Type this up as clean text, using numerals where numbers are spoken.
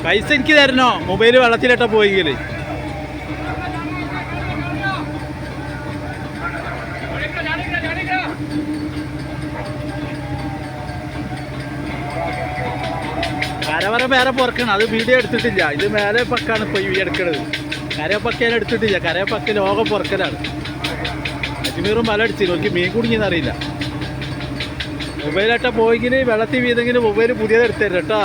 പൈസ എനിക്ക് തരണോ? മൊബൈല് വെള്ളത്തിലിട്ട പോയെങ്കിൽ കരവറ വേറെ പുറക്കണം. അത് വീഡിയോ എടുത്തിട്ടില്ല. ഇത് മേലെ പക്കാണ് ഇപ്പോൾ ഈ എടുക്കണത്. കരപ്പക്കയിൽ എടുത്തിട്ടില്ല. കരപ്പക്ക ലോകം പുറക്കലാണ്. അജ്മീറും മല അടിച്ചു നോക്കി മീൻ കുടുങ്ങിയെന്നറിയില്ല. മൊബൈലിട്ട പോയെങ്കിൽ വെള്ളത്തിൽ വീതെങ്കിലും മൊബൈൽ പുതിയത് എടുത്തരും കേട്ടോ.